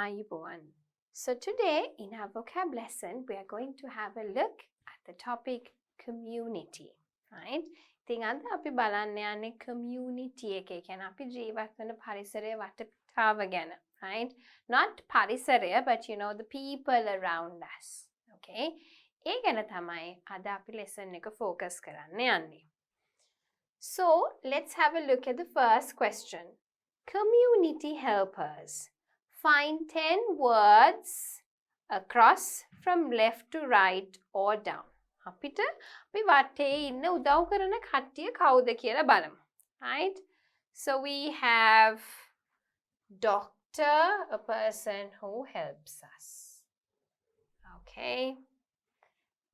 Ayubowan. So today in our vocab lesson, we are going to have a look at the topic community, right? ඉතින් අද අපි බලන්න යන්නේ community එකේ. කියන්නේ අපි ජීවත් වෙන පරිසරය වටපිටාව ගැන, right? Not පරිසරය, but you know the people around us. Okay? ඒ ගැන තමයි අද අපි lesson එක focus කරන්න යන්නේ. So, let's have a look at the first question. Community helpers. Find 10 words across from left to right or down. අපිට අපි වටේ ඉන්න උදව් කරන කට්ටිය කවුද කියලා බලමු. Right? So we have doctor, a person who helps us. Okay.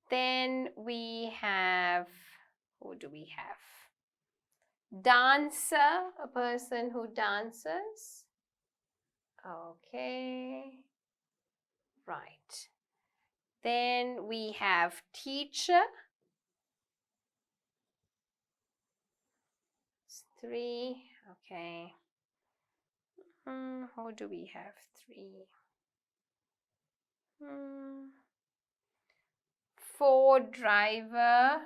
Then we have, who do we have? Dancer, a person who dances. Okay. Right. Then we have teacher. 3. Okay. Who do we have? 3. 4. Driver.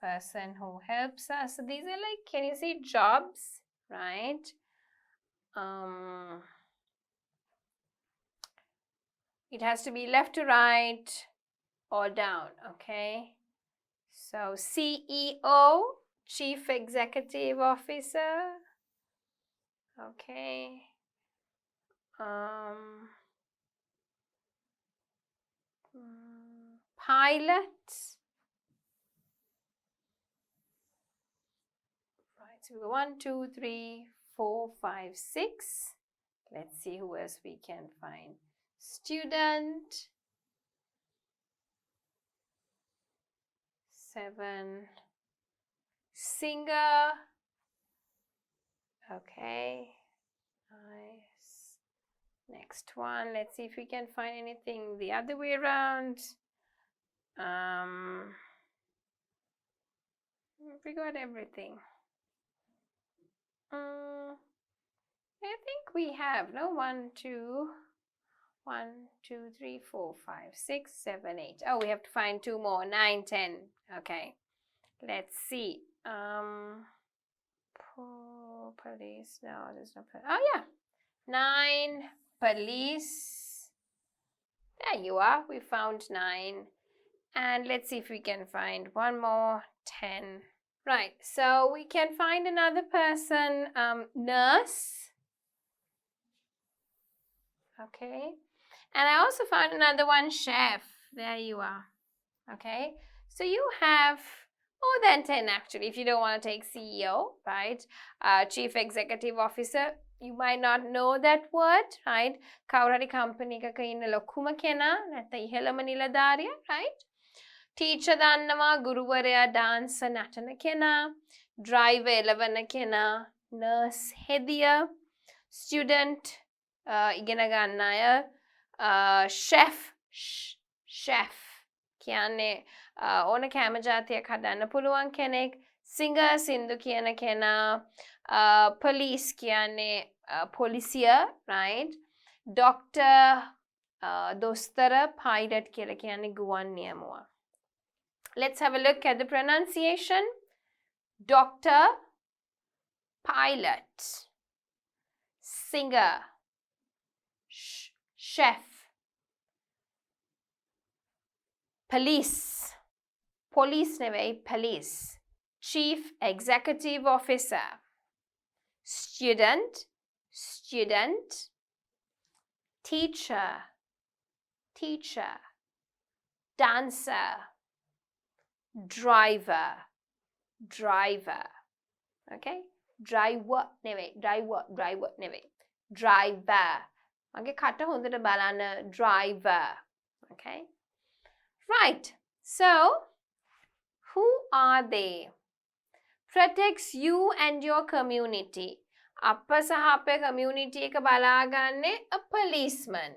Person who helps us. So these are like, can you see jobs? Right? It has to be left to right or down, okay? So CEO, Chief Executive Officer, okay. Pilot. Right, so we go 1, 2, 3, 4, 5, 6. Let's see who else we can find. Student. 7. Singer. Okay. Nice. Next one. Let's see if we can find anything the other way around. We got everything. I think we have, no? 1, 2, 3, 4, 5, 6, 7, 8. Oh, we have to find 2 more. 9, 10. Okay. Let's see. Police. No, there's no police. Oh, yeah. 9. Police. There you are. We found 9. And let's see if we can find 1 more. 10. Right. So we can find another person. Nurse. Okay. And I also found another one, chef. There you are. Okay. So you have more than 10 actually, if you don't want to take CEO, right? Chief Executive Officer. You might not know that word, right? Kaurari company ka inna lokuma kena, නැත්නම් ඉහළම නිලධාරියා, right? Teacher දන්නවා, ගුරුවරයා, dancer නටන කෙනා, driver එළවන කෙනා, nurse හෙදිය, student ඉගෙන ගන්න අය, chef කියන්නේ ඕන කෑම ජාතියක් හදන්න පුළුවන් කෙනෙක්, singer සින්දු කියන කෙනා, police කියන්නේ පොලිසිය, right? Doctor දොස්තර, pilot කියලා කියන්නේ ගුවන් නියමුවා. Let's have a look at the pronunciation. Doctor, pilot, singer, chef, police, police, chief executive officer, student, teacher, dancer, driver. Okay? Driver නෙවෙයි. Driver. මගේ කට හොඳට බලන්න, driver. Okay? Right. So, who are they? Protects you and your community. අප සහ අපේ community එක බලාගන්නේ a policeman.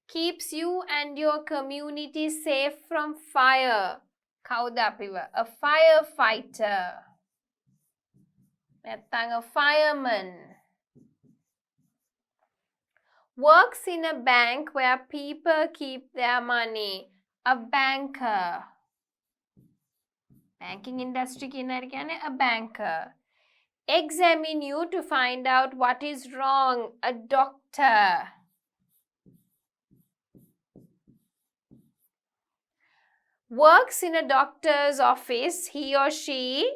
Keeps you and your community safe from fire. කවුද අපිව? A firefighter. නැත්නම් a fireman. Works in a bank where people keep their money. A banker. Banking industry කියන එක කියන්නේ a banker. Examine you to find out what is wrong. A doctor. Works in a doctor's office. He or she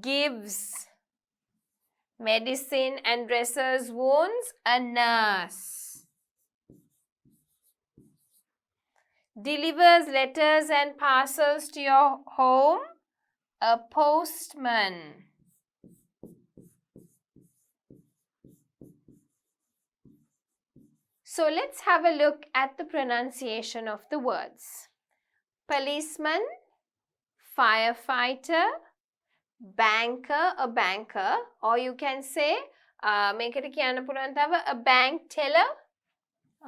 gives medicine and dresses wounds. A nurse. Delivers letters and parcels to your home. A postman. So let's have a look at the pronunciation of the words. Policeman, firefighter, banker, a banker, or you can say, make it a bank teller.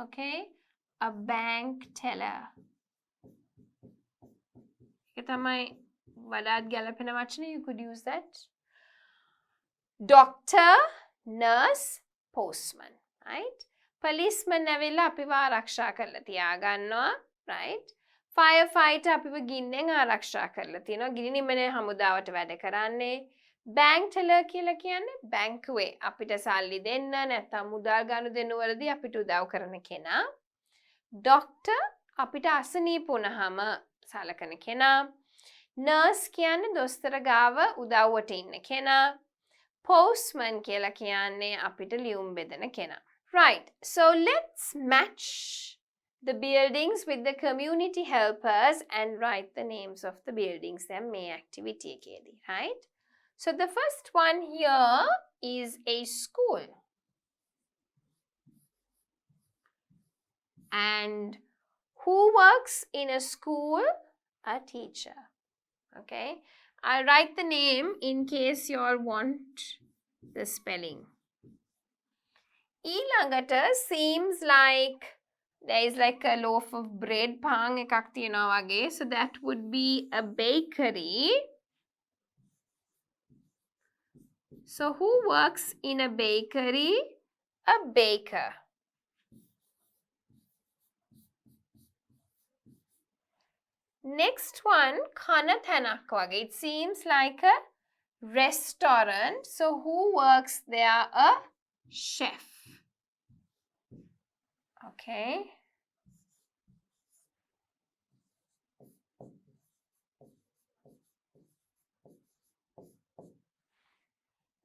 Okay, a bank teller. You could use that. Doctor, nurse, postman. Right? Policeman ඇවිල්ලා අපිව ආරක්ෂා කරලා තියාගන්නවා. Right? Firefighter අපිව ගින්නෙන් ආරක්ෂා කරලා තියෙනවා. ගිනි නිමන හමුදාවට වැඩ කරන්නේ. Bank teller කියලා කියන්නේ බැංකුවේ අපිට සල්ලි දෙන්න නැත්නම් මුදල් ගනුදෙනු වලදී අපිට උදව් කරන කෙනා. Doctor අපිට අසනීප වුණාම සලකන කෙනා. Nurse කියන්නේ දොස්තර ගාව උදව්වට ඉන්න කෙනා. Postman කියලා කියන්නේ අපිට ලියුම් බෙදන කෙනා. Right, so let's match the buildings with the community helpers and write the names of the buildings then may activity එකේදී, right? So the first one here is a school. And who works in a school? A teacher. Okay, I'll write the name in case you all want the spelling. ඊළඟට seems like there is like a loaf of bread පාන් එකක් තියෙනවා වගේ. So that would be a bakery. So who works in a bakery? A baker. Next one, කන තැනක් වගේ. It seems like a restaurant. So who works there? A chef. Okay.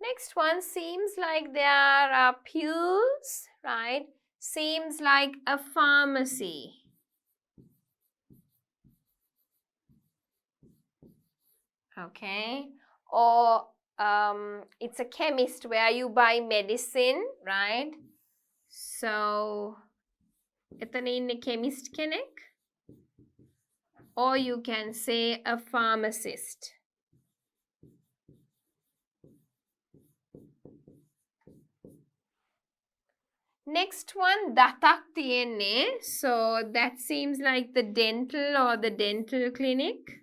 Next one seems like there are pills, right? Seems like a pharmacy. Okay. Or it's a chemist where you buy medicine, right? So එතන ඉන්නේ chemist කෙනෙක්. Or you can say a pharmacist. Next one, දතක් තියෙන්නේ. So that seems like the dental or the dental clinic.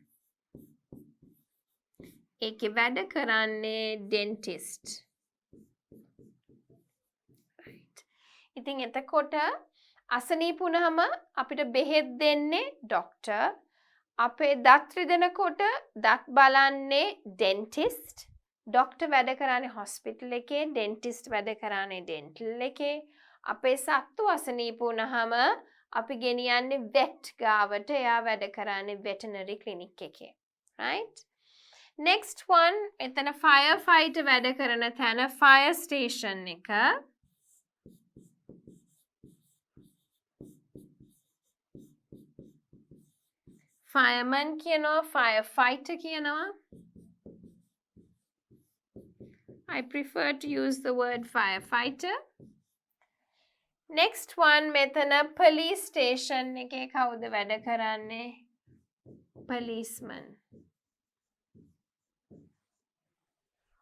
ඒකේ වැඩ කරන්නේ dentist. Right. ඉතින් එතකොට අසනීප වුණාම අපිට බෙහෙත් දෙන්නේ doctor. අපේ දත් රිදෙනකොට දත් බලන්නේ dentist. Doctor වැඩ කරන්නේ hospital එකේ, dentist වැඩ කරන්නේ dental එකේ. අපේ සත්තු අසනීප වුණාම අපි ගෙනියන්නේ vet ගාවට. එයා වැඩ කරන්නේ veterinary clinic එකේ. Right? Next one, එතන firefighter වැඩ කරන තැන fire station එක. Fireman කියනවා, firefighter කියනවා. I prefer to use the word firefighter. Next one, මෙතන police station එකේ කවුද වැඩ කරන්නේ? Policeman.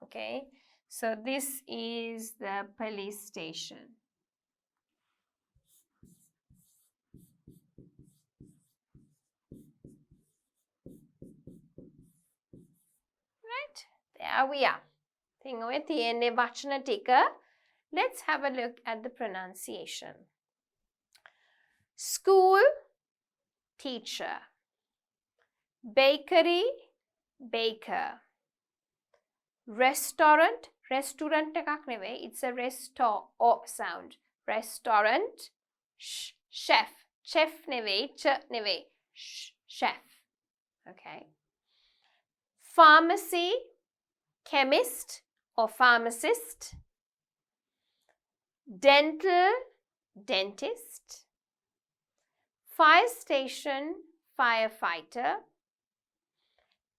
Okay, so this is the police station. Right, there we are. ඉතින් ඔය තියෙන්නේ වචන ටික. Let's have a look at the pronunciation. School, teacher. Bakery, baker. Restaurant, restaurant එකක් නෙවෙයි. It's a o sound. Restaurant, chef. Chef නෙවෙයි, නෙවෙයි. Chef. Okay. Pharmacy, chemist or pharmacist. Dental, dentist. Fire station, firefighter.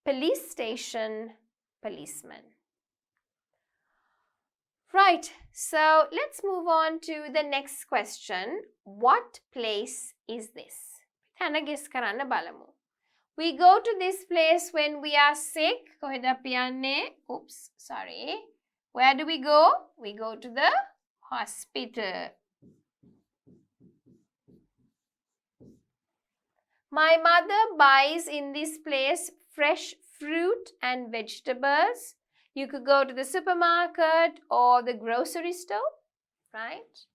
Police station, policeman. Right, so let's move on to the next question. What place is this? Thana guess karanna balamu. We go to this place when we are sick. Koheda piyanne? Oops, sorry. Where do we go? We go to the hospital. My mother buys in this place fresh fruit and vegetables. You could go to the supermarket or the grocery store, right?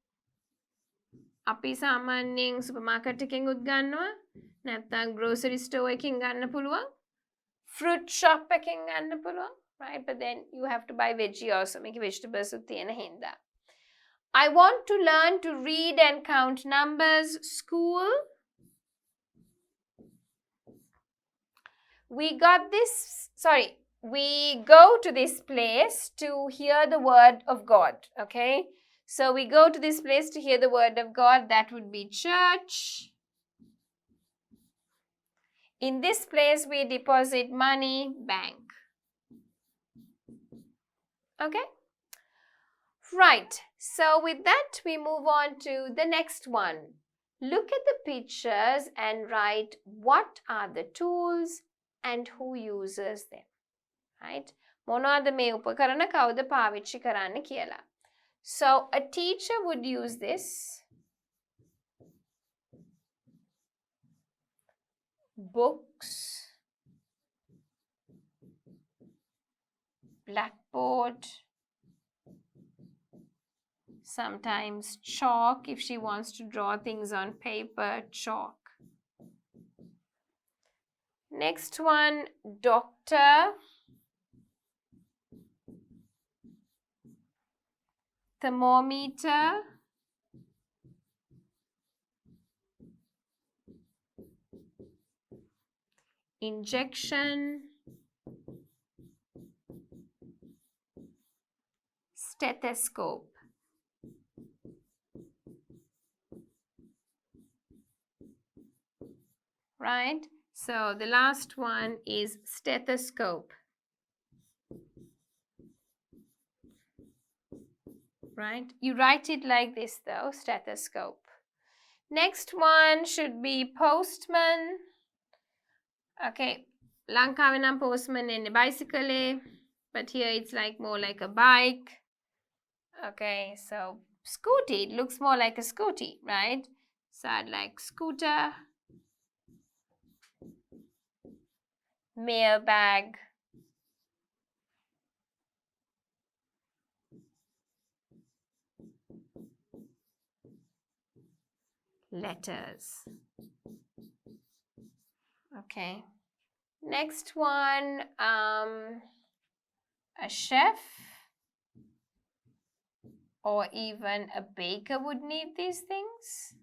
අපි සාමාන්‍යයෙන් supermarket එකෙන් උත් ගන්නවා. නැත්නම් grocery store එකෙන් ගන්න පුළුවන්. Fruit shop එකෙන් ගන්න පුළුවන්, right? But then you have to buy veggie also. මේක vegetables උත් තියෙන හින්දා. I want to learn to read and count numbers. School. We go to this place to hear the word of God, okay? So we go to this place to hear the word of God. That would be church. In this place, we deposit money, bank. Okay? Right. So with that, we move on to the next one. Look at the pictures and write what are the tools and who uses them. Right? මොනවද මේ උපකරණ කවුද පාවිච්චි කරන්න කියලා. So a teacher would use this. Books, blackboard, sometimes chalk if she wants to draw things on paper, chalk. Next one, doctor. Thermometer. Injection. Stethoscope. Right? So the last one is stethoscope. Right? You write it like this though, stethoscope. Next one should be postman. Okay, Lankawe nam postman in a bicycle, but here it's like more like a bike. Okay, so scooty, it looks more like a scooty, right? So I'd like scooter. Mail bag. Letters. Okay. Next one, a chef or even a baker would need these things.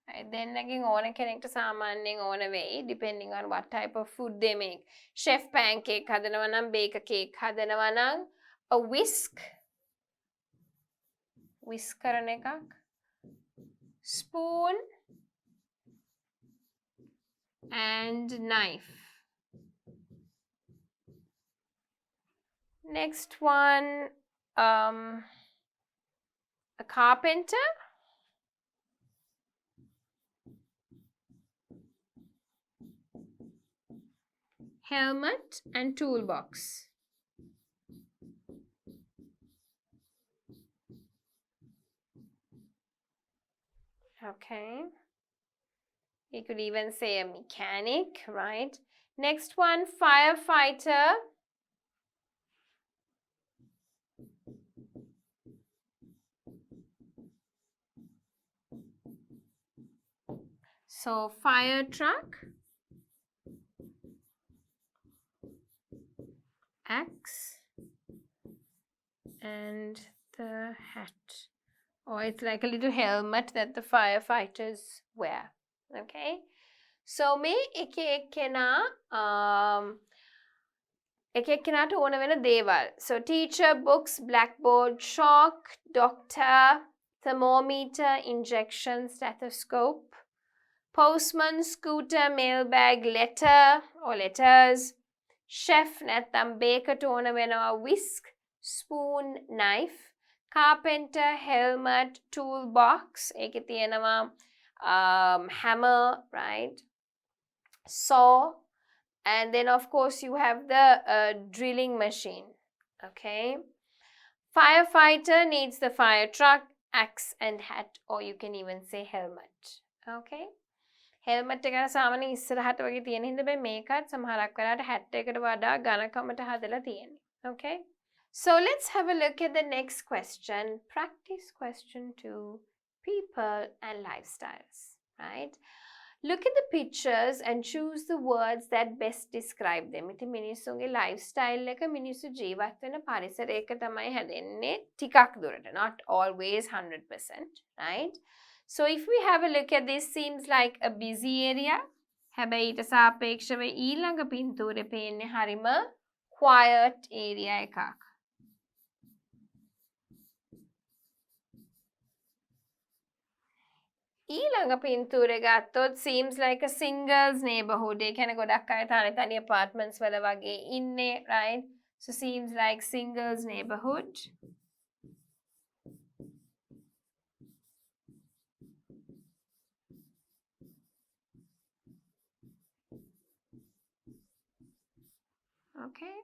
Right, then again, ඕන කෙනෙක්ට සාමාන්‍යයෙන් ඕන වෙයි, depending on what type of food they make. Chef pancake හදනවා නම්, baker cake හදනවා නම්, a whisk කරන එකක්, spoon and knife. Next one, a carpenter. Helmet and toolbox. Okay. You could even say a mechanic, right? Next one, firefighter. So fire truck, axe, and the hat. Or it's like a little helmet that the firefighters wear. Okay? So me එක එක්කෙනාට ඕන වෙන දේවල්. So teacher, books, blackboard, chalk, doctor, thermometer, injection, stethoscope, postman, scooter, mailbag, letter or letters, chef නැත්නම් bakerට ඕන වෙනවා whisk, spoon, knife, carpenter, helmet, toolbox, ඒකේ තියෙනවා hammer, right? Saw, and then of course you have the drilling machine. Okay, firefighter needs the fire truck, axe and hat, or you can even say helmet. Okay, helmet එක ගැන සාමාන්‍යයෙන් ඉස්සරහට වගේ තියෙන හින්දා මේ මේකත් සමහරක් වෙලාවට hat එකට වඩා ඝනකමට හදලා තියෙන්නේ. Okay, so let's have a look at the next question. Practice question 2, people and lifestyles, right? Look at the pictures and choose the words that best describe them. ඉතින් මිනිස්සුන්ගේ lifestyle එක මිනිස්සු ජීවත් වෙන පරිසරයක තමයි හැදෙන්නේ ටිකක් දුරට. Not always 100%, right? So if we have a look at this, seems like a busy area. හැබැයි ඊට සාපේක්ෂව ඊළඟ පින්තූරේ පේන්නේ හරිම quiet area එකක්. ඊළඟ පින්තූරේ ගත්තොත් seems like a singles neighborhood. ඒ කියන්නේ ගොඩක් අය තනි apartments වල වගේ ඉන්නේ, right? So seems like singles neighborhood. Okay.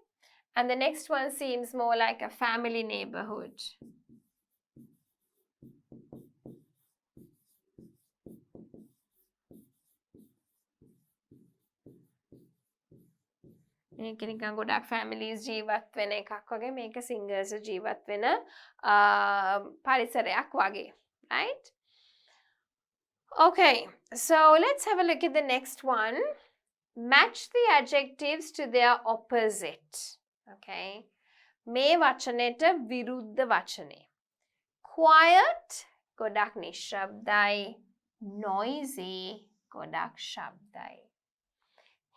And the next one seems more like a family neighborhood. මේක නිකන් ගොඩක් families ජීවත් වෙන එකක් වගේ මේක singles ජීවත් වෙන පරිසරයක් වගේ, right? Okay, so let's have a look at the next one. Match the adjectives to their opposite. Okay, මේ වචනෙට විරුද්ධ වචනේ. Quiet ගොඩක් නිශ්ශබ්දයි, noisy ගොඩක් ශබ්දයි.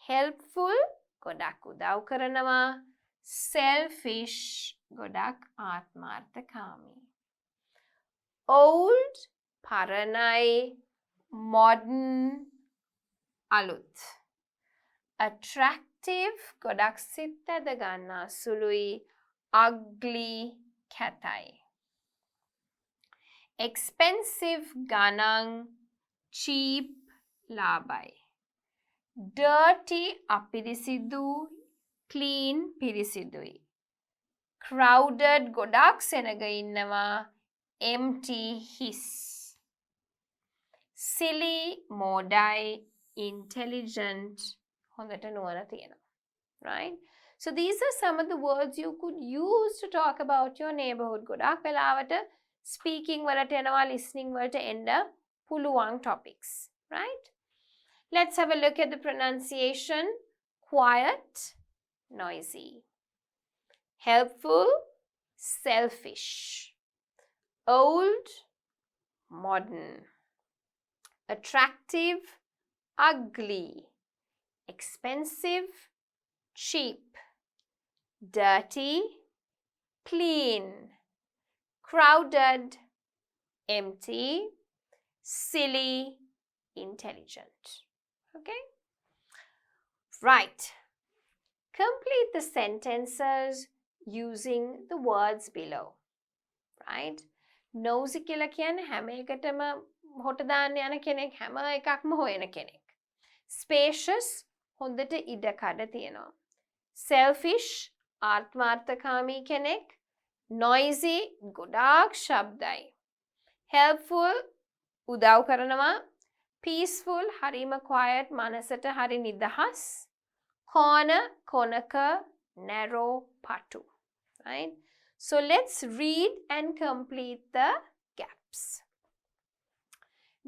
Helpful ගොඩක් උදව් කරනවා, selfish ගොඩක් ආත්මාර්ථකාමී. Old පරණයි, modern අලුත්. Attractive ගොඩක් සිත් ඇද ගන්නා සුළුයි, ugly කැතයි. Expensive ගණන්, cheap ලාභයි. Dirty අපිරිසිදු, clean පිරිසිදුයි. Crowded ගොඩක් සෙනග ඉන්නවා, empty හිස්. Silly මෝඩයි, intelligent හොඳට නුවණ තියෙනවා, right? So these are some of the words you could use to talk about your neighborhood. ගොඩක් වෙලාවට speaking වලට එනවා, listening වලට එන්න පුළුවන් topics, right? Let's have a look at the pronunciation. Quiet, noisy. Helpful, selfish. Old, modern. Attractive, ugly. Expensive, cheap. Dirty, clean. Crowded, empty. Silly, intelligent. Okay? Right. Complete the sentences using the words below. Right? Nosy කියලා කියන්නේ හැම එකටම හොට දාන්න යන කෙනෙක්, හැම එකක්ම හොයන කෙනෙක්. Spacious හොඳට ඉඩ කඩ තියෙනවා. Selfish ආත්මාර්ථකාමී කෙනෙක්. Noisy ගොඩාක් ශබ්දයි. Helpful උදව් කරනවා. Peaceful හරිම quiet මනසට හරි නිදහස්. Corner කොනක, narrow පටු. Right? So let's read and complete the gaps.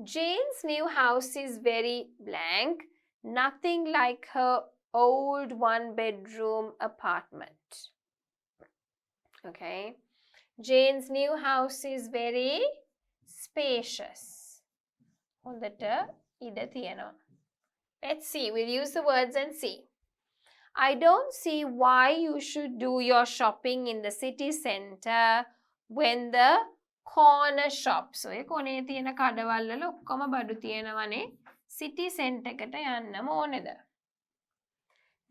Jane's new house is very blank, nothing like her old one-bedroom apartment. Okay. Jane's new house is very spacious. Let's see. We'll use the words and see. I don't see why you should do your shopping in the city center when the corner shops. ඔය කොනේ තියෙන කඩවල් වල ඔක්කොම බඩු තියෙනවනේ. City center එකට යන්නම ඕනේද?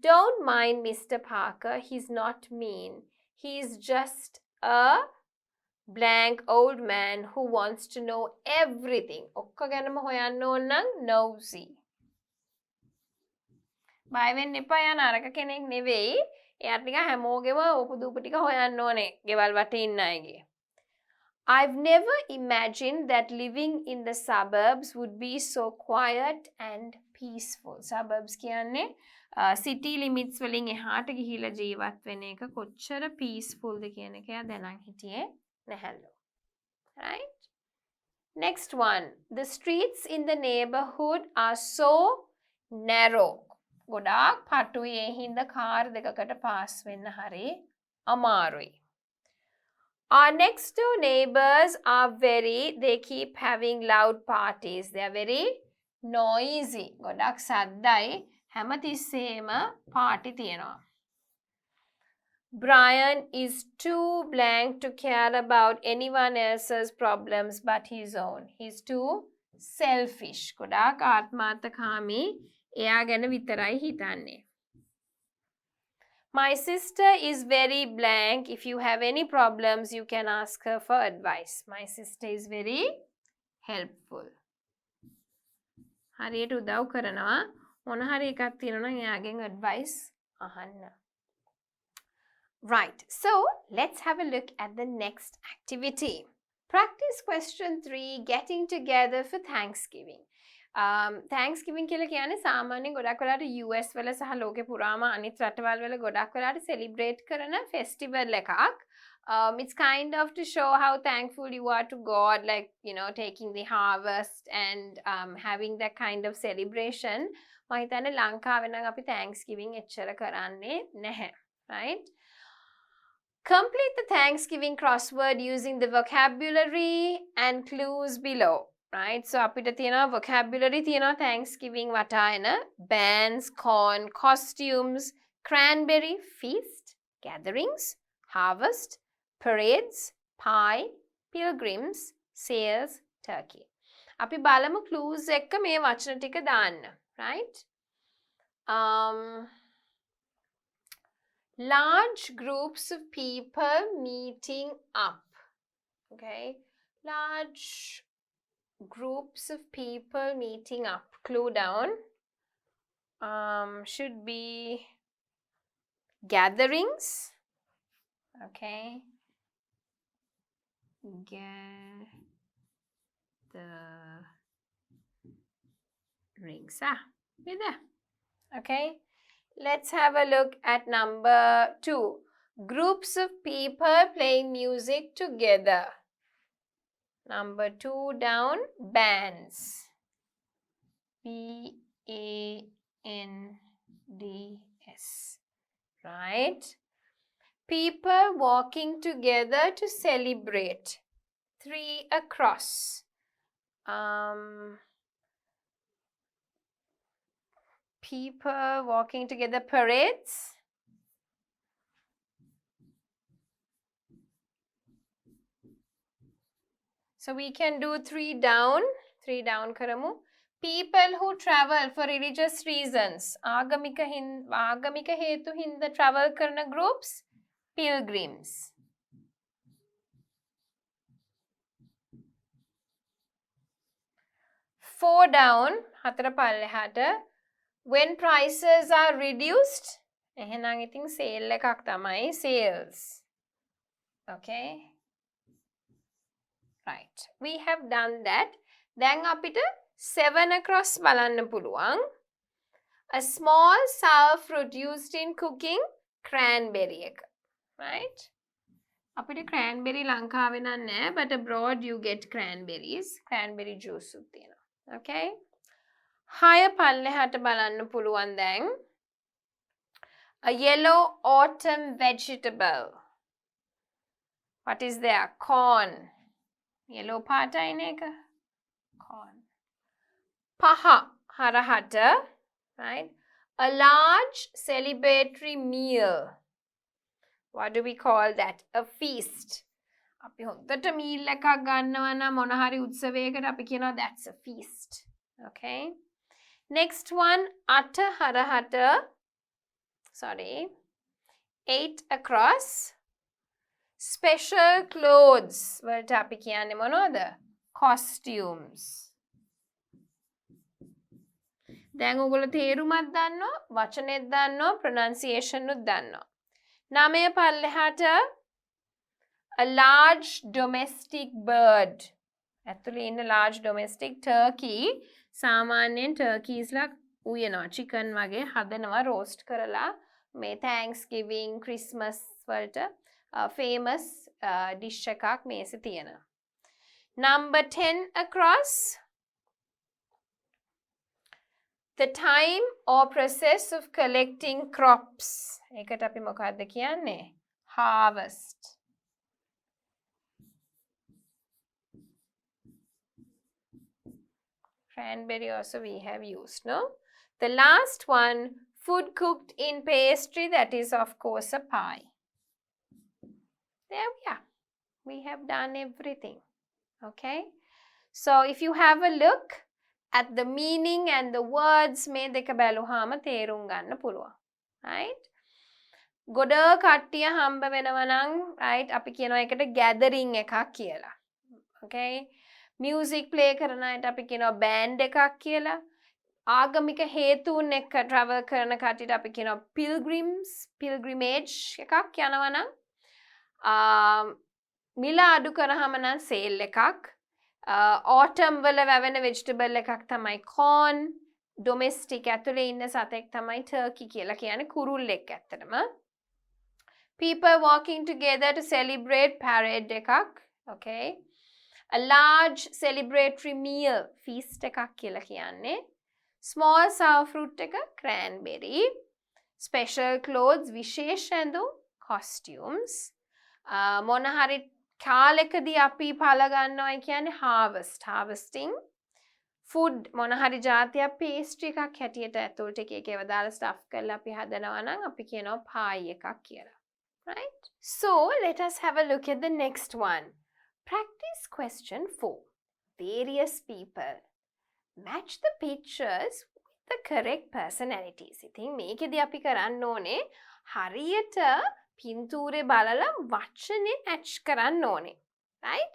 Don't mind Mr. Parker. He's not mean. He's just a blank old man who wants to know everything. ඔක්ක ගැනම හොයන්න ඕන නම් nosy. බය වෙන්න එපා යා නරක කෙනෙක් නෙවෙයි. එයාට නිකන් හැමෝගෙම ඕපු දූපු ටික හොයන්න ඕනේ. ගෙවල් වටේ ඉන්න අයගේ. I've never imagined that living in the suburbs would be so quiet and peaceful. Suburbs කියන්නේ city limits වලින් එහාට ගිහිලා ජීවත් වෙන එක කොච්චර peaceful ද කියන එක එයා දැනන් හිටියේ නැහැලු. Right? Next one. The streets in the neighborhood are so narrow. ගොඩාක් පටුයි ඒ හින්දා කාර් දෙකකට පාස් වෙන්න හරි අමාරුයි. Our next door neighbors are they keep having loud parties. They are very noisy. ගොඩක් සද්දයි හැමතිස්සෙම පාටි තියෙනවා. Brian is too blank to care about anyone else's problems but his own. He's too selfish. ගොඩාක් ආත්මාර්ථකාමී. එයා ගැන විතරයි හිතන්නේ. My sister is very blank. If you have any problems, you can ask her for advice. My sister is very helpful. හරියට උදව් කරනවා. මොන හරි එකක් තියෙනවා නම් එයාගෙන් advice අහන්න. Right. So, let's have a look at the next activity. Practice question 3, getting together for Thanksgiving. Thanksgiving කියලා කියන්නේ සාමාන්‍යයෙන් ගොඩක් වෙලාවට US වල සහ ලෝකේ පුරාම අනිත් රටවල් වල ගොඩක් වෙලාවට celebrate කරන festival එකක්. It's kind of to show how thankful you are to God, like, you know, taking the harvest and having that kind of celebration. මම හිතන්නේ ලංකාවේ නම් අපි Thanksgiving එච්චර කරන්නේ නැහැ, right? Complete the Thanksgiving crossword using the vocabulary and clues below. Right, so අපිට තියෙනවා vocabulary තියෙනවා Thanksgiving වටායන bands, corn, costumes, cranberry, feast, gatherings, harvest, parades, pie, pilgrims, sales, turkey. අපි බලමු clues එක්ක මේ වචන ටික දාන්න. Right? Large groups of people meeting up. Okay, large groups of people meeting up. Clue down. Should be gatherings. Okay. Gatherings. Be there. Okay. Let's have a look at number 2. Groups of people playing music together. Number 2 down, bands. B-A-N-D-S. Right? People walking together to celebrate. 3 across. People walking together, parades. So we can do 3 down. 3 down karamu. People who travel for religious reasons. Agamika hetu hinda travel karna groups. Pilgrims. Four down. Hatara pallehata. When prices are reduced. Ehenang iting sale ekak tamai sales. Okay. Right. We have done that. Then අපිට 7 across බලන්න පුළුවන්. A small sour fruit used in cooking cranberry එක. Right? අපිට cranberry ලංකාවේ නම් නැහැ, but abroad you get cranberries. Cranberry juice උත් තියෙනවා. Okay? හය පල්ලෙහාට බලන්න පුළුවන් දැන්. A yellow autumn vegetable. What is there? Corn. Yellow පාටයින එක. Corn. පහ හරහට, right? A large celebratory meal. What do we call that? A feast. අපි හොඳට meal එකක් ගන්නවා නම් මොන හරි උත්සවයකට අපි කියනවා that's a feast. Okay? Next one, අට හරහට, sorry, 8 across. Special clothes. වලට අපි කියන්නේ මොනවද? Costumes. දැන් ඔයගොල්ලෝ තේරුමක් දන්නවා, වචනෙත් දන්නවා, pronunciation උත් දන්නවා. 9 පල්ලෙහාට a large domestic bird. ඇතුලේ ඉන්න large domestic turkey. සාමාන්‍යයෙන් turkeysලා උයනවා chicken වගේ හදනවා roast කරලා මේ Thanksgiving Christmas වලට famous dish එකක් මේසෙ තියෙනවා. Number 10 across. The time or process of collecting crops. ඒකට අපි මොකක්ද කියන්නේ? Harvest. Cranberry also we have used, no? The last one, food cooked in pastry, that is of course a pie. There we are. We have done everything. Okay? So if you have a look at the meaning and the words, මේ දෙක බැලුවාම තේරුම් ගන්න පුළුවන්. Right? ගොඩ කට්ටිය හම්බ වෙනවා නම්, right? අපි කියනවා ඒකට gathering එකක් කියලා. Okay? Music play කරන අයට අපි කියනවා band එකක් කියලා. ආගමික හේතුන් එක්ක travel කරන කට්ටියට අපි කියනවා pilgrimage එකක් යනවා නම්. මිල අඩු කරාම නම් sale එකක්. autumn වල වැවෙන vegetable එකක් තමයි corn. domestic ඇතුලේ ඉන්න සතෙක් තමයි turkey කියලා කියන්නේ කුරුල්ලෙක් ඇත්තටම. People walking together to celebrate parade එකක්. Okay? A large celebratory meal, feast එකක් කියලා කියන්නේ. Small sour fruit එක, cranberry. Special clothes, විශේෂ ඇඳුම්, costumes. මොන හරි කාලෙකදී අපි පළ ගන්නවා කියන්නේ harvest, harvesting. Food, මොන හරි ජාතියක් pastry එකක් හැටියට ඇතුළට එක එකව දාලා stuff කරලා අපි හදනවා නම් අපි කියනවා pie එකක් කියලා. Right? So, let us have a look at the next one. Practice question 4. Various people. Match the pictures with the correct personalities. ඉතින් මේකෙදී අපි කරන්න ඕනේ හරියට පින්තූරේ බලලා වචනේ match කරන්න ඕනේ. Right?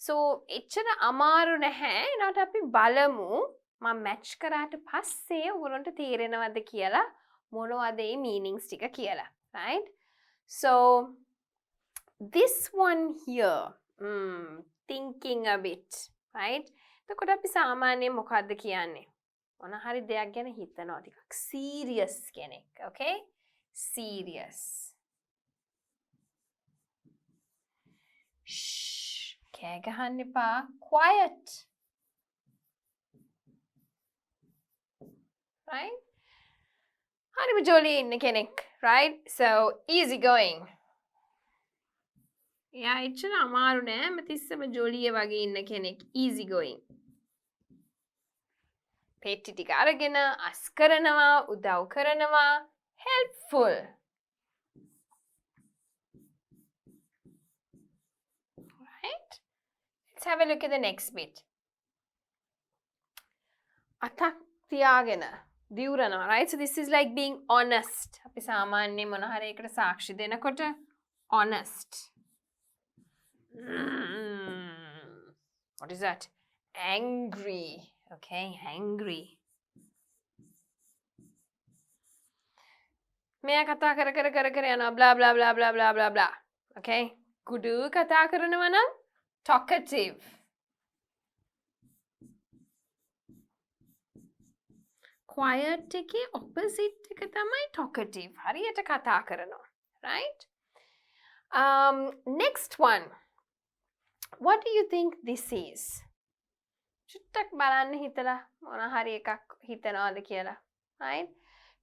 So, එච්චර අමාරු නැහැ. ඒනට අපි බලමු මම match කරාට පස්සේ ඔයගොල්ලන්ට තේරෙනවද කියලා මොනවද මේ meanings ටික කියලා. Right? So, this one here. Thinking a bit, right? එතකොට අපි සාමාන්‍යයෙන් මොකද්ද කියන්නේ? මොන හරි දෙයක් ගැන හිතනවා ටිකක් serious කෙනෙක්, okay? Serious. Shh. කෑ ගහන්න එපා. Quiet. Right? හරිම ජොලි ඉන්න කෙනෙක්, right? So, easy going. එයා එච්චර අමාරු නෑ මතිස්සම ජොලිය වගේ ඉන්න කෙනෙක් easy going. පෙට්ටි ටික අරගෙන අස් කරනවා උදව් කරනවා helpful. Right? Let's have a look at the next bit. අතක් තියාගෙන දියුරනවා, right? So this is like being honest. අපි සාමාන්‍යයෙන් මොන හරි එකකට සාක්ෂි දෙනකොට honest. What is that? Angry. Okay, angry. මෙයා කතා කර යනවා blah blah blah blah blah blah blah. Okay? කුඩු කතා කරනවා නම් talkative. Quiet එකේ opposite එක තමයි talkative. හරියට කතා කරනවා. Right? Next one. What do you think this is? පොට්ටක් බලන්න හිතලා මොන හරි එකක් හිතනවාද කියලා. Right?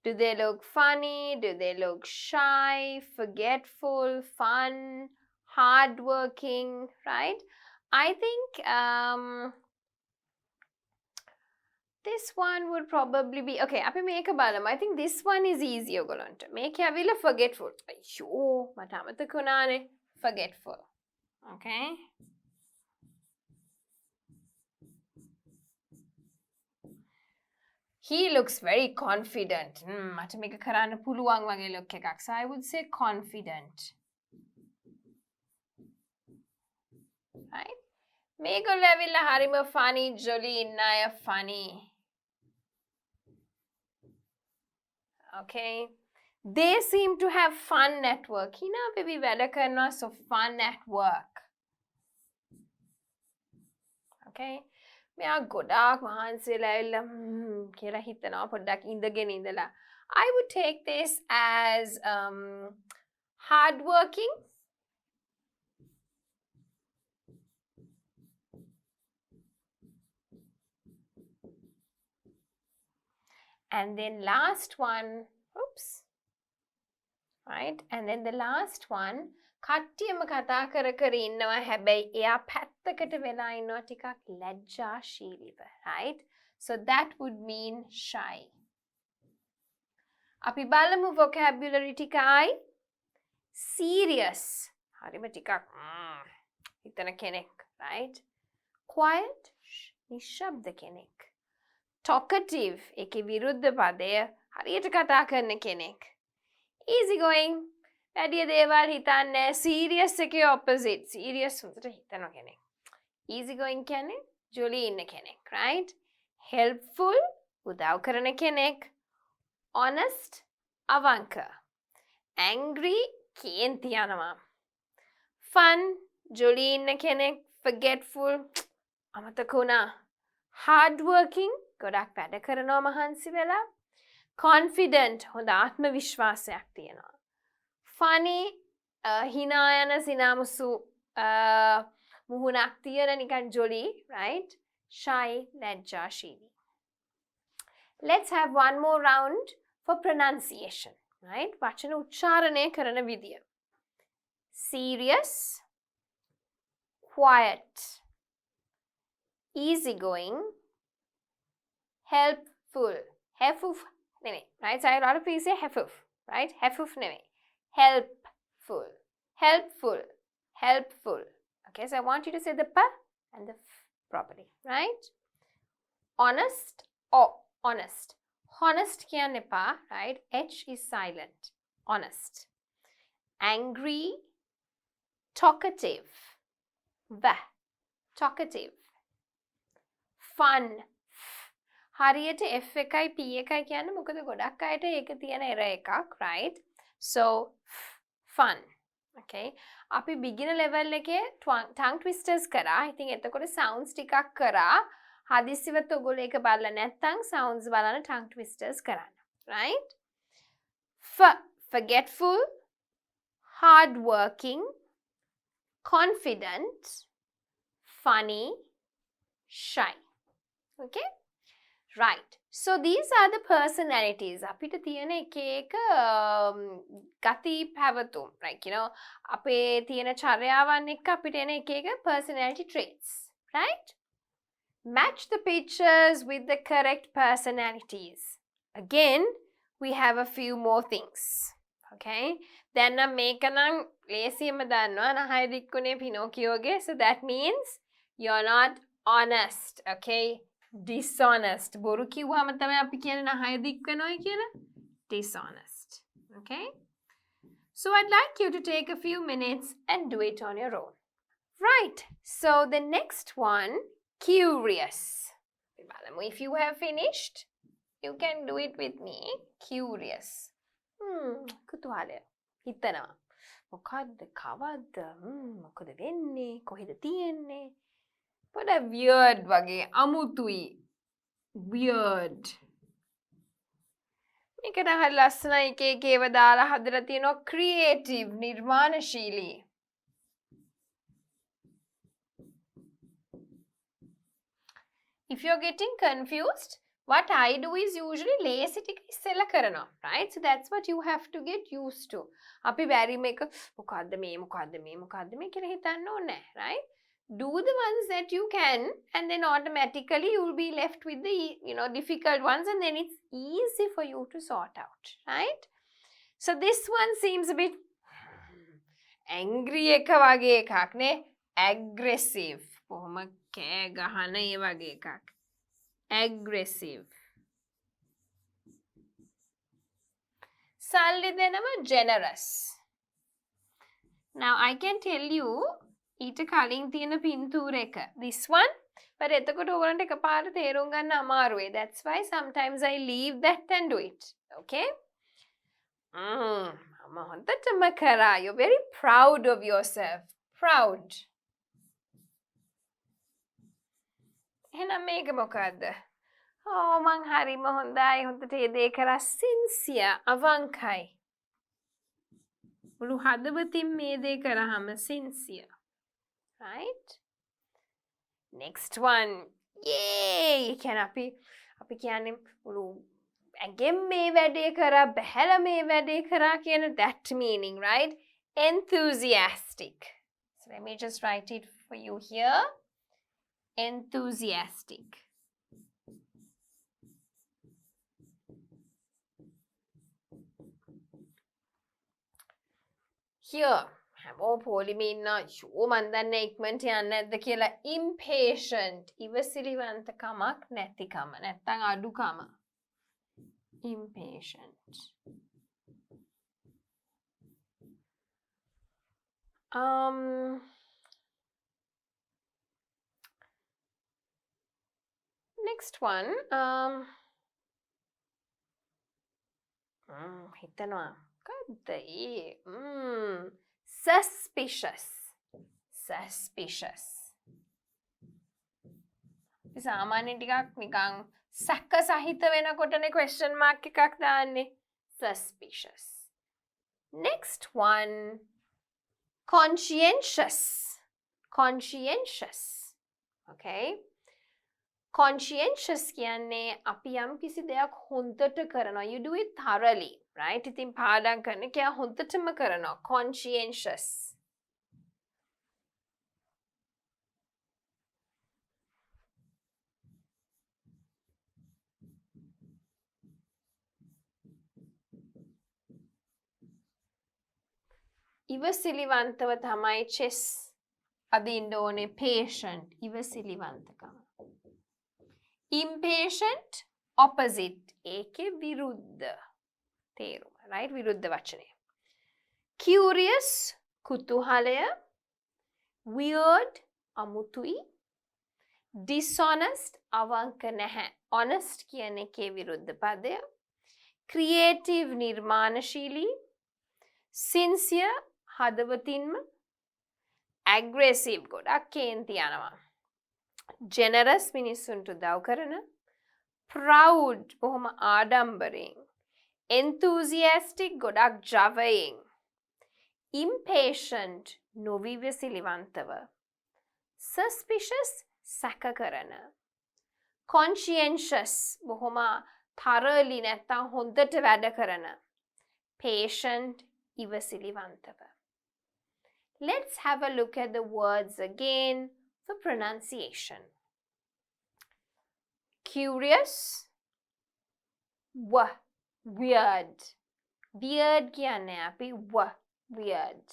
Do they look funny? Do they look shy, forgetful, fun, hardworking? Right? I think this one would probably be okay. අපි මේක බලමු. I think this one is easy ඔයගොල්ලන්ට. මේක ඇවිල්ලා forgetful. අයියෝ මට අමතක වුණානේ. Forgetful. Okay? He looks very confident. මට මේක කරන්න පුළුවන් වගේ look එකක්. So I would say confident. Right? මේගොල්ලෝ ඇවිල්ලා හරිම funny, jolly ඉන්න අය funny. Okay? They seem to have fun at work. Hina baby වැඩ කරනවා, so fun at work. Okay? මෙයා ගොඩාක් මහන්සියලා ඇවිල්ලා කියලා හිතනවා පොඩ්ඩක් ඉඳගෙන ඉඳලා. I would take this as hardworking. And then last one, oops. Right? And then the last one, කට්ටියම කතා කර කර ඉන්නවා හැබැයි එයා පැත්තකට වෙලා ඉන්නවා ටිකක් ලැජ්ජාශීලීව. Right? So that would mean shy. අපි බලමු vocabulary ටිකයි. Serious. හරිම ටිකක් හිතන කෙනෙක්. Right? Quiet. නිශ්ශබ්ද කෙනෙක්. Talkative. ඒකේ විරුද්ධ පදය හරියට කතා කරන කෙනෙක්. Easy going. වැඩිය දේවල් හිතන්නේ serious එකේ opposite. Serious හොඳට හිතන කෙනෙක්. Easy going කියන්නේ jolly ඉන්න කෙනෙක්. Right? Helpful උදව් කරන කෙනෙක්. Honest අවංක. Angry කේන්ති යනවා. Fun jolly ඉන්න කෙනෙක්. Forgetful අමතක වුණා. Hardworking ගොඩක් වැඩ කරනවා මහන්සි වෙලා. Confident හොඳ ආත්ම විශ්වාසයක් තියෙනවා. Funny hina yana sinamusu මුහුණක් තියෙන නිකන් jolly, right? Shy ලැජ්ජාශීලී. Let's have one more round for pronunciation, right? වචන උච්චාරණය කරන විදිය. Serious, quiet, easygoing, helpful. Helpful නෙමෙයි, right? So a lot of people say helpful, right? Helpful නෙමෙයි. Helpful, helpful, helpful. Okay, so I want you to say the p and the f properly, right? Honest or honest. Honest kiyanne pa, right? H is silent. Honest. Angry, talkative. V. Talkative. Fun. හරියට F එකයි P එකයි කියන්නේ මොකද ගොඩක් අයට ඒක තියෙන error එකක්, right? So fun. Okay? අපි beginner level එකේ tongue twisters කරා. ඉතින් එතකොට sounds ටිකක් කරා. හදිස්සියවත් ඔයගොල්ලෝ ඒක බලලා නැත්නම් sounds බලන tongue twisters කරන්න. Right? Forgetful, hardworking, confident, funny, shy. Okay? Right. So these are the personalities. අපිට තියෙන එක එක ගති පැවතුම්. Like, you know, අපේ තියෙන චර්යාවන් එක්ක අපිට එන එක එක personality traits. Right? Match the pictures with the correct personalities. Again, we have a few more things. Okay? දැන් නම් මේක නම් ලේසියෙන්ම දන්නවා නහය දික්කුනේ පිනෝකියෝගේ. So that means you're not honest. Okay? Dishonest. බොරු කිව්වම තමයි අපි කියන්නේ නහය දික් වෙනවයි කියලා. Dishonest. Okay? So I'd like you to take a few minutes and do it on your own. Right. So the next one, curious. If you have finished, you can do it with me. Curious. කුතුහලය. හිතනවා. මොකද්ද කවද්ද? මොකද වෙන්නේ? කොහෙද තියෙන්නේ? What a weird වගේ අමුතුයි. Weird. මේකට හරි ලස්සනයි එක එක ඒවා දාලා හදලා තියෙනවා creative නිර්මාණශීලී. If you're getting confused, what I do is usually ලේසි ටික ඉස්සෙල්ලා කරනවා, right? So that's what you have to get used to. අපි බැරි මේක මොකද්ද මේ කියලා හිතන්න ඕනේ නැහැ, right? Do the ones that you can, and then automatically you'll be left with the difficult ones, and then it's easy for you to sort out, right? So this one seems a bit angry එක වගේ එකක් නේ, aggressive. කොහොම කෑ ගහන ඒ වගේ එකක්. Aggressive. සල්ලි දෙනව generous. Now I can tell you ඊට කලින් තියෙන පින්තූර එක. This one. but එතකොට ඔයගොල්ලන්ට එකපාරට තේරුම් ගන්න අමාරුයි. That's why sometimes I leave that and do it. Okay? හොඳටම කරා. You're very proud of yourself. Proud. එහෙනම් මේක මොකද්ද? මං හරිම හොඳයි. හොඳට ඒ දේ කරා. Sincere. අවංකයි. මුළු හදවතින් මේ දේ කරාම sincere. Right? Next one. Yay! Can අපි කියන්නේ මුළු ඇගෙන් මේ වැඩේ කරා, බැහැලා මේ වැඩේ කරා කියන that meaning, right? Enthusiastic. So let me just write it for you here. Enthusiastic. Here. හැමෝම පොලිමේ ඉන්න මන් දන්නේ ඉක්මනට යන්නේ නැද්ද කියලා. Impatient. ඉවසිලිවන්තකමක් නැතිකම. නැත්තම් අඩුකම. Impatient. Next one. හිතනවා. මොකද්ද ඒ? Suspicious. Suspicious. සාමාන්‍යයෙන් ටිකක් නිකන් සැක සහිත වෙනකොටනේ question mark එකක් දාන්නේ. Suspicious. Next one. Conscientious. Conscientious. Okay? Conscientious කියන්නේ අපි යම් කිසි දෙයක් හොඳට කරනවා. You do it thoroughly. Right? ඉතින් පාඩම් කරන එක හොඳටම කරනවා. Conscientious. ඉවසිලිවන්තව තමයි chess අදින්න ඕනේ. Patient. ඉවසිලිවන්තකම. Impatient. Opposite. ඒකේ විරුද්ධ. තේරුම. Right? විරුද්ධ වචනය. Curious. කුතුහලය. Weird. අමුතුයි. Dishonest. අවංක නැහැ. Honest කියන එකේ විරුද්ධ පදය. Creative. නිර්මාණශීලී. Sincere. හදවතින්ම. Aggressive. ගොඩක් කේන්ති යනවා. Generous. මිනිස්සුන්ට උදව් කරන. Proud. බොහොම ආඩම්බරයෙන්. Enthusiastic. ගොඩක් ජවයෙන්. Impatient. නොවිවසිලිවන්තව. Suspicious. සැක කරන. Conscientious. බොහොම thoroughly නැත්තම් හොඳට වැඩ කරන. Patient. ඉවසිලිවන්තව. Let's have a look at the words again for pronunciation. Curious. Weird. Weird කියන්නේ අපි weird.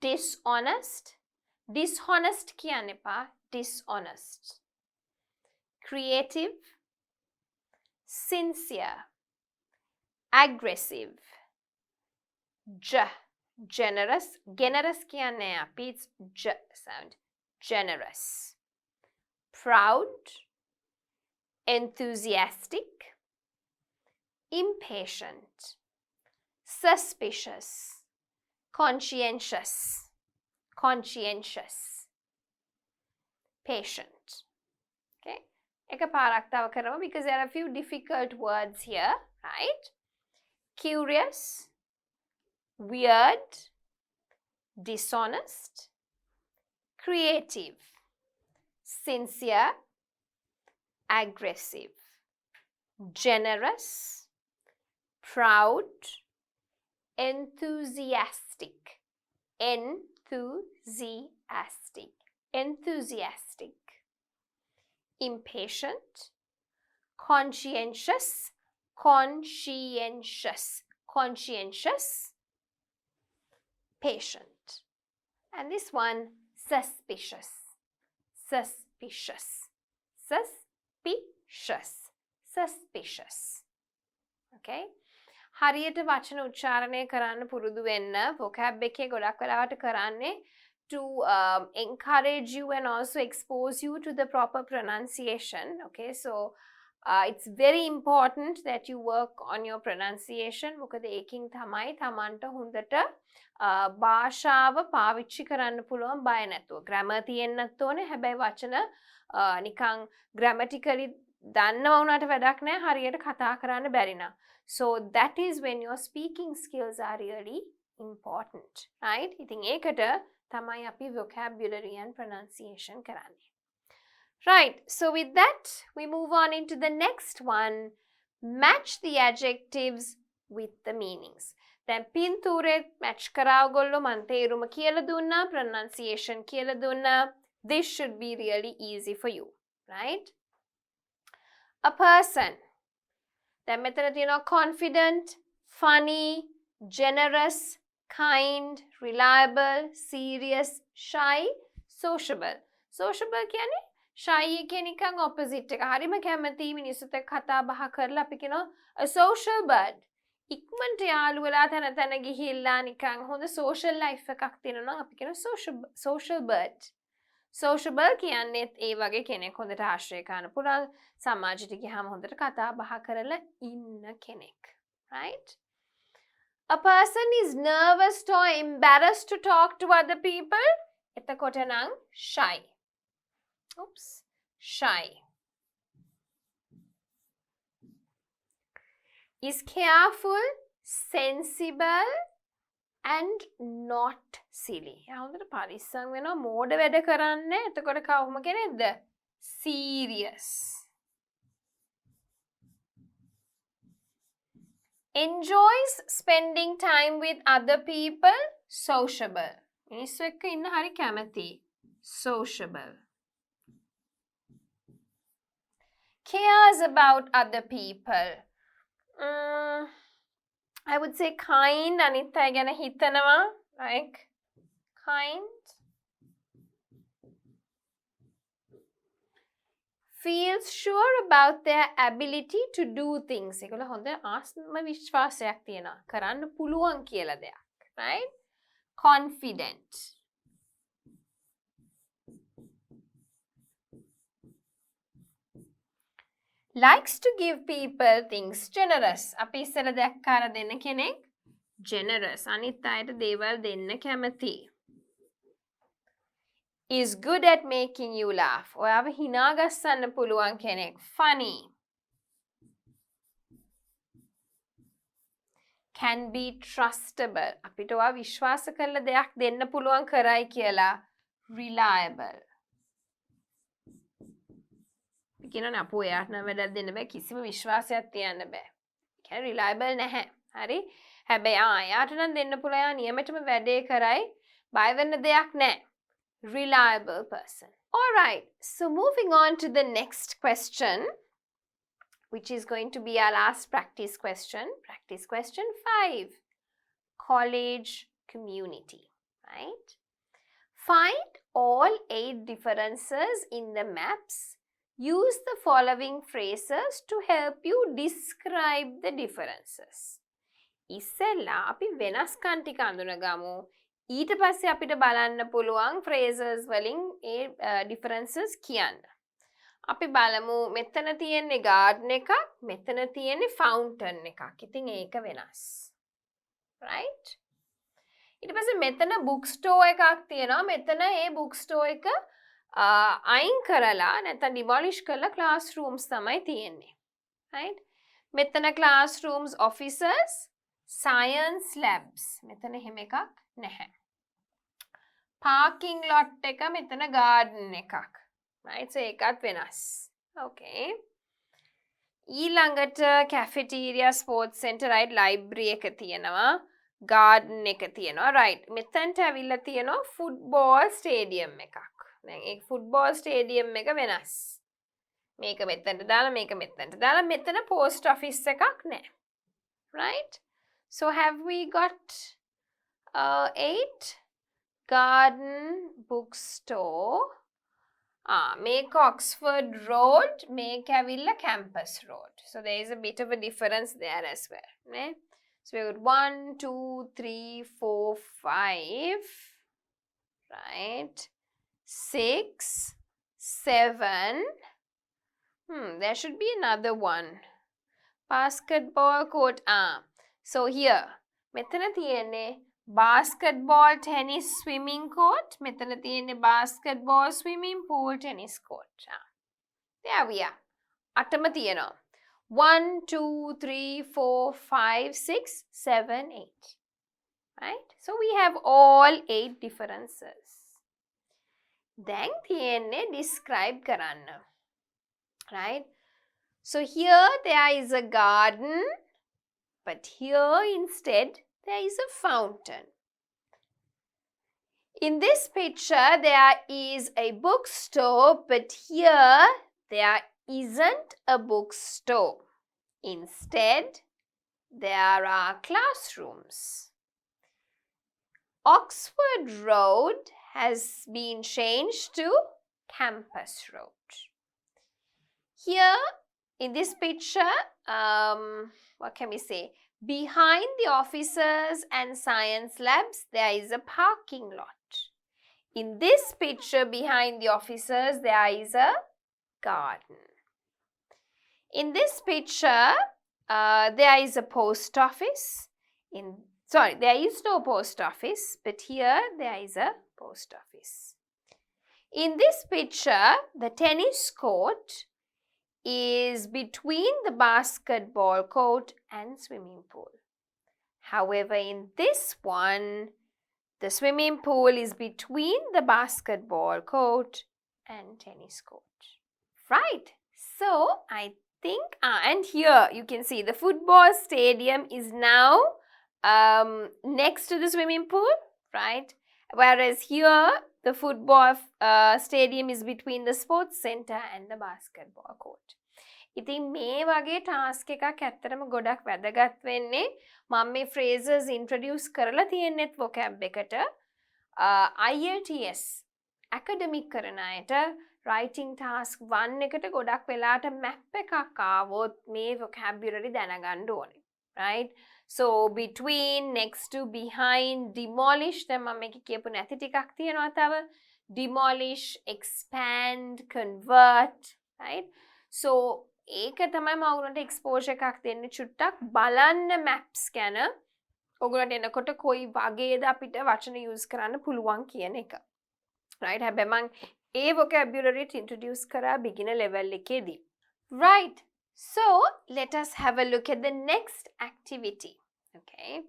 Dishonest. Dishonest කියන්නේ පා dishonest. Creative. Sincere. Aggressive. Generous. Generous කියන්නේ අපි it's sound. Generous. Proud. Enthusiastic. Impatient. Suspicious. Conscientious. Conscientious. Patient. Okay? එකපාරක් තව කරමු because there are a few difficult words here, right? Curious. Weird. Dishonest. Creative. Sincere. aggressive, generous, proud, enthusiastic, enthusiastic, impatient, conscientious, patient. And this one, suspicious, okay? හරියට වචන උච්චාරණය කරන්න පුරුදු වෙන්න vocab එකේ ගොඩක් වෙලාවට කරන්නේ to encourage you and also expose you to the proper pronunciation. Okay, so it's very important that you work on your pronunciation. මොකද ඒකින් තමයි තමන්ට හොඳට භාෂාව පාවිච්චි කරන්න පුළුවන් බය නැතුව. grammar තියෙන්නත් ඕනේ. හැබැයි වචන නිකන් grammatically දන්නව වුණාට වැඩක් නැහැ හරියට කතා කරන්න බැරි නම්. So that is when your speaking skills are really important, right? ඉතින් ඒකට තමයි අපි vocabulary and pronunciation කරන්නේ. Right, so with that, we move on into the next one. Match the adjectives with the meanings. දැන් පින්තූරේ match කරා ඔයගොල්ලෝ මන් තේරුම කියලා දුන්නා, pronunciation කියලා දුන්නා. This should be really easy for you, right? A person. දැන් මෙතන තියෙනවා confident, funny, generous, kind, reliable, serious, shy, sociable. Sociable කියන්නේ shy එකේ නිකන් opposite එක. හරිම කැමති මිනිස්සුත් එක්ක කතා බහ කරලා අපි කියනවා a social bird. ඉක්මනට යාළු වෙලා තන තන ගිහිල්ලා නිකන් හොඳ social life එකක් තියෙනවා නම් අපි කියනවා social bird. Sociable කියන්නේත් ඒ වගේ කෙනෙක් හොඳට ආශ්‍රය කරන්න පුළුවන් සමාජයට ගියාම හොඳට කතා බහ කරලා ඉන්න කෙනෙක්. Right? A person is nervous or embarrassed to talk to other people. එතකොට නම් shy. Oops. Shy. Is careful, sensible, and not silly. හොඳට පරිස්සම් වෙනවා මෝඩ වැඩ කරන්නේ. එතකොට කවුම කෙනෙක්ද? Serious. Enjoys spending time with other people. Sociable. මිනිස්සු එක්ක ඉන්න හරි කැමති. Sociable. Cares about other people. I would say kind. අනිත් අය ගැන හිතනවා. Like kind. Feels sure about their ability to do things. ඒගොල්ලෝ හොඳ ආත්ම විශ්වාසයක් තියෙනවා. කරන්න පුළුවන් කියලා දෙයක්. Right? Confident. Likes to give people things. Generous. අපි ඉස්සෙල්ලා දැක්කා අර දෙන්න කෙනෙක් generous. අනිත් අයට දේවල් දෙන්න කැමති. Is good at making you laugh. ඔයාව hina ගස්සන්න පුළුවන් කෙනෙක්. Funny. Can be trustable. අපිට ඔයා විශ්වාස කරලා දෙයක් දෙන්න පුළුවන් කරයි කියලා. Reliable. කියනවා අපෝ එයාට නම් වැඩක් දෙන්න බෑ කිසිම විශ්වාසයක් තියන්න බෑ. කියන්නේ reliable නැහැ. හරි? හැබැයි එයාට නම් දෙන්න පුළුවන් එයා නියමෙටම වැඩේ කරයි. බය වෙන්න දෙයක් නැහැ. Reliable person. All right. So moving on to the next question, which is going to be our last practice question. Practice question 5. College community. Right? Find all 8 differences in the maps. Use the following phrases to help you describe the differences. ඉස්සෙල්ලා අපි වෙනස්කම් ටික අඳුනගමු. ඊට පස්සේ අපිට බලන්න පුළුවන් phrases වලින් ඒ differences කියන්න. අපි බලමු මෙතන තියෙන්නේ garden එකක්, මෙතන තියෙන්නේ fountain එකක්. ඉතින් ඒක වෙනස්. Right? ඊට පස්සේ මෙතන bookstore එකක් තියෙනවා. මෙතන ඒ bookstore එක අයින් කරලා නැත්නම් demolish කරලා classrooms තමයි තියෙන්නේ. Right? මෙතන classrooms, offices, science labs. මෙතන එහෙම එකක් නැහැ. Parking lot එක මෙතන garden එකක්. Right? So ඒකත් වෙනස්. Okay. ඊළඟට cafeteria, sports center, right, library එක තියෙනවා, garden එක තියෙනවා, right. මෙතනට ඇවිල්ලා තියෙනවා football stadium එකක්. දැන් ඒ football stadium එක වෙනස්. මේක මෙතනට දාලා මේක මෙතනට දාලා මෙතන post office එකක් නැහැ. Right? So have we got 8? Garden, bookstore. Make Oxford Road, make Avilla Campus Road. So there is a bit of a difference there as well. Ne? So we got 1, 2, 3, 4, 5. Right? 6, 7. There should be another one. Basketball court. So here, මෙතන තියෙන්නේ basketball, tennis, swimming court. මෙතන තියෙන්නේ basketball, swimming pool, tennis court. There we are. අටම තියෙනවා. 1, 2, 3, 4, 5, 6, 7, 8. Right? So we have all 8 differences. දැන් තියෙන්නේ describe කරන්න. Right? So here there is a garden, but here instead there is a fountain. In this picture there is a bookstore, but here there isn't a bookstore. Instead, there are classrooms. Oxford Road has been changed to Campus Road. Here in this picture, what can we say? Behind the offices and science labs, there is a parking lot. In this picture, behind the offices, there is a garden. In this picture, there is a post office. There is no post office, but here there is a post office. In this picture, the tennis court is between the basketball court and swimming pool. However, in this one, the swimming pool is between the basketball court and tennis court. Right. So, I think, and here you can see the football stadium is now next to the swimming pool, right? Whereas here, the football stadium is between the sports center and the basketball court. ඉතින් මේ වගේ task එකක් ඇත්තටම ගොඩක් වැදගත් වෙන්නේ මම මේ phrases introduce කරලා තියෙන්නේත් vocab එකට IELTS academic කරන අයට writing task 1 එකට ගොඩක් වෙලාට map එකක් ආවොත් මේ vocabulary දැනගන්න ඕනේ, right? So between, next to, behind, demolish, දැන් මම මේක කියපු නැති ටිකක් තියෙනවා තව demolish, expand, convert, right? So ඒක තමයි මම ඔයගොල්ලන්ට exposure එකක් දෙන්නේ චුට්ටක් බලන්න maps ගැන ඔයගොල්ලන්ට එනකොට කොයි වගේද අපිට වචන use කරන්න පුළුවන් කියන එක. Right? හැබැයි මම ඒ vocabulary introduce කරා beginner level එකේදී. Right. So, let us have a look at the next activity. Okay.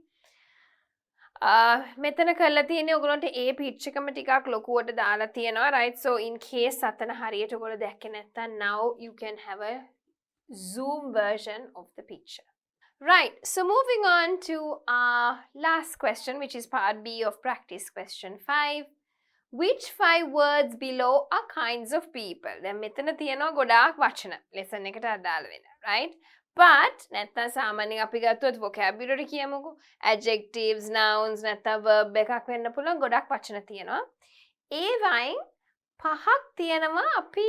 මෙතන කරලා තියෙන්නේ ඔයගොල්ලන්ට ඒ pitch එකම ටිකක් ලොකුවට දාලා තියෙනවා, right? So in case අතන හරියට ඔයගොල්ලෝ දැක්කේ නැත්නම් now you can have a zoom version of the picture. Right, so moving on to our last question, which is part B of practice question 5. Which 5 words below are kinds of people? දැන් මෙතන තියෙනවා ගොඩාක් වචන lesson එකට අදාළ වෙන, right? But නැත්නම් සාමාන්‍යයෙන් අපි ගත්තොත් vocabulary කියමුකෝ, adjectives, nouns, නැත්නම් verb එකක් වෙන්න පුළුවන් ගොඩක් වචන තියෙනවා. ඒවයින් පහක් තියෙනවා අපි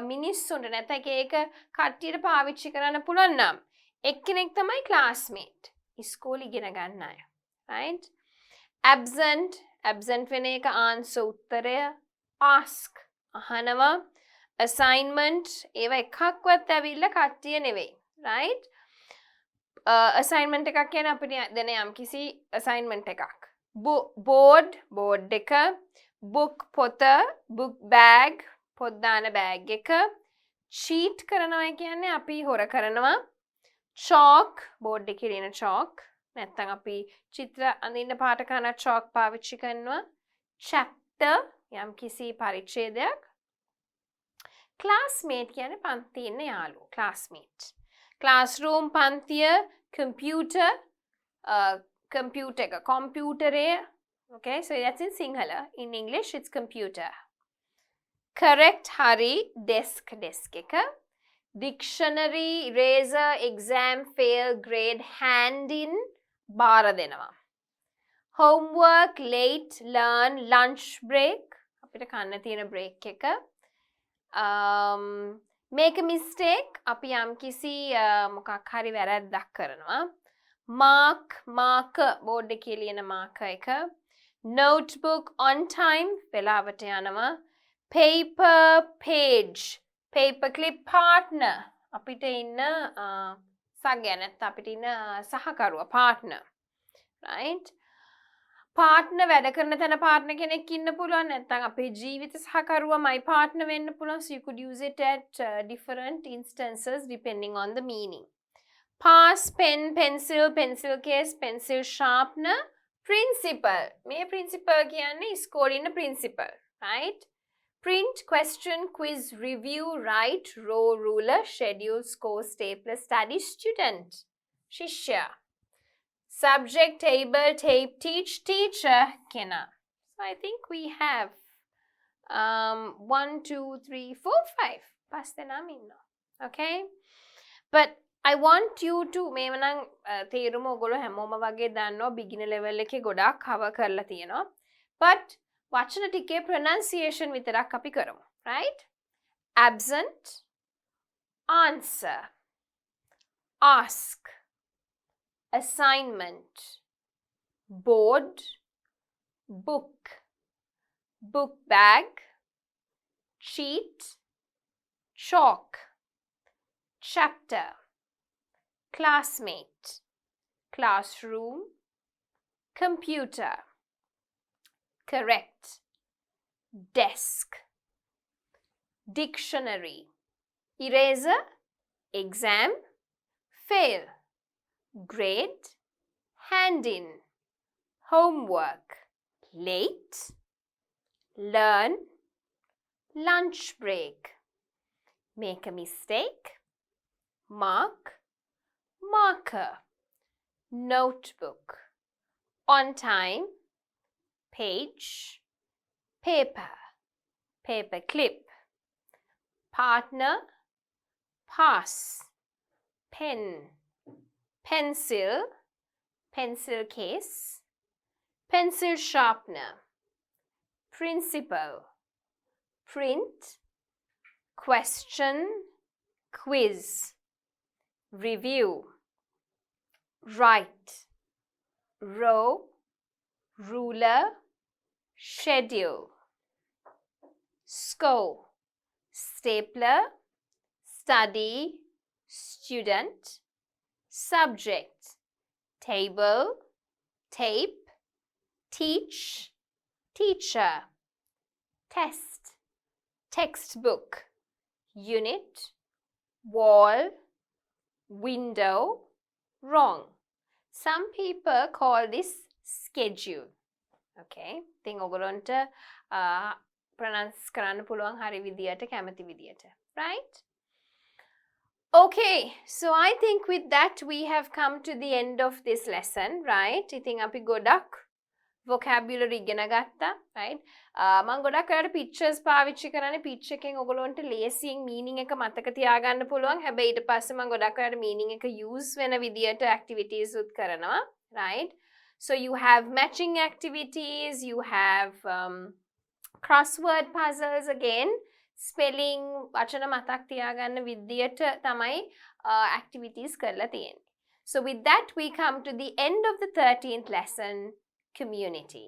මිනිස්සුන්ට නැත්නම් ඒක කට්ටියට පාවිච්චි කරන්න පුළුවන් නම් එක්කෙනෙක් තමයි classmate. ඉස්කෝලේ ඉගෙන ගන්න අය. Right? Absent වෙන එක answer උත්තරය, ask අහනවා, assignment ඒවා එකක්වත් ඇවිල්ලා කට්ටිය නෙවෙයි. Right? Assignment එකක් කියන්නේ අපිට දෙන යම්කිසි assignment එකක්. board එක, book පොත, book bag පොත් දාන bag එක, cheat කරනවා කියන්නේ අපි හොර කරනවා, chalk board එකේ තියෙන chalk නැත්නම් අපි චිත්‍ර අඳින්න පාට කරන chalk පාවිච්චි කරනවා, chapter යම්කිසි පරිච්ඡේදයක්, classmate කියන්නේ පන්තියේ ඉන්න යාළුවෝ. classmate. classroom පන්තිය computer computer එක computerය. Okay, so that's in Sinhala. In English it's computer. correct hari desk එක. dictionary eraser exam fail grade hand in බාර දෙනවා. homework late learn lunch break අපිට කන්න තියෙන break එක. make a mistake අපි යම්කිසි මොකක් හරි වැරැද්දක් කරනවා. mark marker board එකේ ලියන marker එක. notebook on time වෙලාවට යනවා. paper page paper clip partner අපිට ඉන්න සගය නැත්නම් අපිට ඉන්න සහකරුවා partner, right? partner වැඩ කරන තැන partner කෙනෙක් ඉන්න පුළුවන් නැත්නම් අපේ ජීවිත සහකරුවා my partner වෙන්න පුළුවන්. So you could use it at different instances depending on the meaning. pass pen pencil pencil case pencil sharpener. principal මේ principal කියන්නේ ඉස්කෝලේ ඉන්න principal, right? print question quiz review write row ruler schedule score stapler study student shishya. subject table tape teach teacher kena. So I think we have 1 2 3 4 5 pass denam inna. Okay, but I want you to මේවනම් තේරුම ඔයගොල්ලෝ හැමෝම වගේ දන්නවා beginner level එකේ ගොඩාක් cover කරලා තියෙනවා. but වචන ටිකේ pronunciation විතරක් අපි කරමු, right? absent answer ask assignment board book book bag cheat chalk chapter classmate classroom computer correct desk dictionary eraser exam fail grade hand in homework late learn lunch break make a mistake mark marker notebook on time page paper paper clip partner pass pen pencil pencil case pencil sharpener principal print question quiz review write row ruler schedule score stapler study student subject table tape teach teacher test textbook unit wall window wrong. Some people call this schedule. Okay, ඉතින් ඔයගොල්ලන්ට pronounce කරන්න පුළුවන් හරි විදියට කැමති විදියට, right? Okay, so I think with that we have come to the end of this lesson, right? ඉතින් අපි ගොඩක් vocabulary ඉගෙන ගත්තා, right? මම ගොඩක් අයට pictures පාවිච්චි කරන්නේ picture එකෙන් ඔයගොල්ලන්ට ලේසියෙන් meaning එක මතක තියාගන්න පුළුවන්. හැබැයි ඊට පස්සේ මම ගොඩක් අයට meaning එක use වෙන විදියට activities උත් කරනවා, right? So you have matching activities, you have crossword puzzles again, spelling වචන මතක් තියාගන්න විදියට තමයි activities කරලා තියෙන්නේ. So with that we come to the end of the 13th lesson, community.